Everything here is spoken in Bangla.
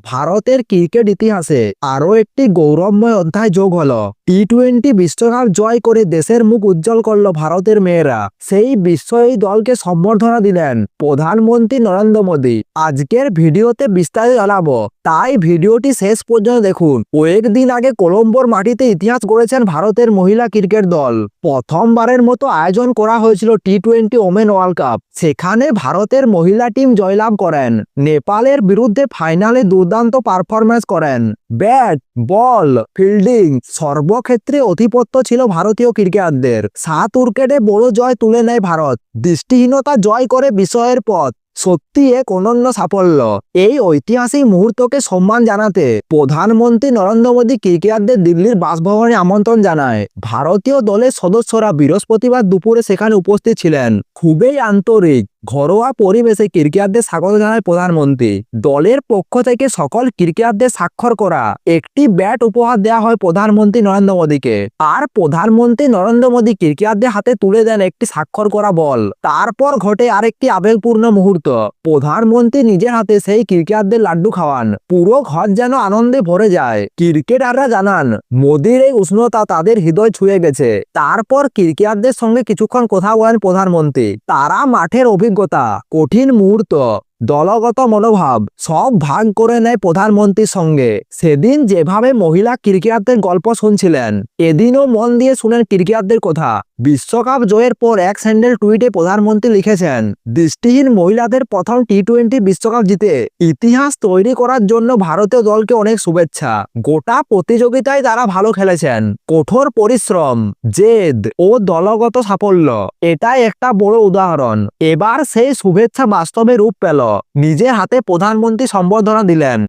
ভারতের ক্রিকেট ইতিহাসে আরও একটি গৌরবময় অধ্যায় যোগ হলো। টি-20 বিশ্বকাপ জয় করে দেশের মুখ উজ্জ্বল করল ভারতের মেয়েরা। সেই বিশ্বজয়ী দলকে সম্বর্ধনা দিলেন প্রধানমন্ত্রী নরেন্দ্র মোদী। আজকের ভিডিওতে বিস্তারিত জানাবো, তাই ভিডিওটি শেষ পর্যন্ত দেখুন। কয়েকদিন আগে কলম্বোর মাটিতে ইতিহাস গড়েছেন ভারতের মহিলা ক্রিকেট দল। প্রথমবারের মতো আয়োজন করা হয়েছিল টি-20 ওমেন ওয়ার্ল্ড কাপ। সেখানে ভারতের মহিলা টিম জয়লাভ করেন। নেপালের বিরুদ্ধে ফাইনালে দুর্দান্ত পারফরম্যান্স করেন। ব্যাট, বল, ফিল্ডিং সর্বক্ষেত্রে আধিপত্য ছিল ভারতীয় ক্রিকেটারদের। 7 উইকেটে বড় জয় তুলে নেয় ভারত। দৃষ্টিহীনতা জয় করে বিজয়ের পথ। সত্যি এক অনন্য সাফল্য। এই ঐতিহাসিক মুহূর্তকে সম্মান জানাতে প্রধানমন্ত্রী নরেন্দ্র মোদী ক্রিকেটারদের দিল্লির বাসভবনে আমন্ত্রণ জানায়। ভারতীয় দলের সদস্যরা বৃহস্পতিবার দুপুরে সেখানে উপস্থিত ছিলেন। খুবই আন্তরিক ঘরোয়া পরিবেশে ক্রিকেটারদের স্বাগত জানায় প্রধানমন্ত্রী। দলের পক্ষ থেকে সকল ক্রিকেটারদের স্বাক্ষর করা একটি ব্যাট উপহার দেওয়া হয় প্রধানমন্ত্রী নরেন্দ্র মোদীকে। আর প্রধানমন্ত্রী নরেন্দ্র মোদী ক্রিকেটারদের হাতে তুলে দেন একটি স্বাক্ষর করা বল। তারপর ঘটে আরেকটি আবেগপূর্ণ মুহূর্ত। প্রধানমন্ত্রী নিজের হাতে সেই ক্রিকেটারদের লাড্ডু খাওয়ান। পুরো ঘর যেন আনন্দে ভরে যায়। ক্রিকেটাররা জানান মোদীর এই উষ্ণতা তাদের হৃদয় ছুঁয়ে গেছে। তারপর ক্রিকেটারদের সঙ্গে কিছুক্ষণ কথা বলেন প্রধানমন্ত্রী। তারা মাঠের অভিজ্ঞতা, কঠিন মুহূর্ত, দলগত মনোভাব সব ভাগ করে নেয় প্রধানমন্ত্রীর সঙ্গে। সেদিন যেভাবে মহিলা ক্রিকেটারদের গল্প শুনছিলেন, এদিনও মন দিয়ে শুনেন ক্রিকেটারদের কথা। বিশ্বকাপ জয়ের পর এক স্যান্ডেল টুইটে প্রধানমন্ত্রী লিখেছেন, দৃষ্টিহীন মহিলাদের প্রথম টি-20 বিশ্বকাপ জিতে ইতিহাস তৈরি করার জন্য ভারতীয় দলকে অনেক শুভেচ্ছা। গোটা প্রতিযোগিতায় তারা ভালো খেলেছেন। কঠোর পরিশ্রম, জেদ ও দলগত সাফল্য এটাই একটা বড় উদাহরণ। এবার সেই শুভেচ্ছা বাস্তবে রূপ পেল। নিজের হাতে প্রধানমন্ত্রী সম্বর্ধনা দিলেন।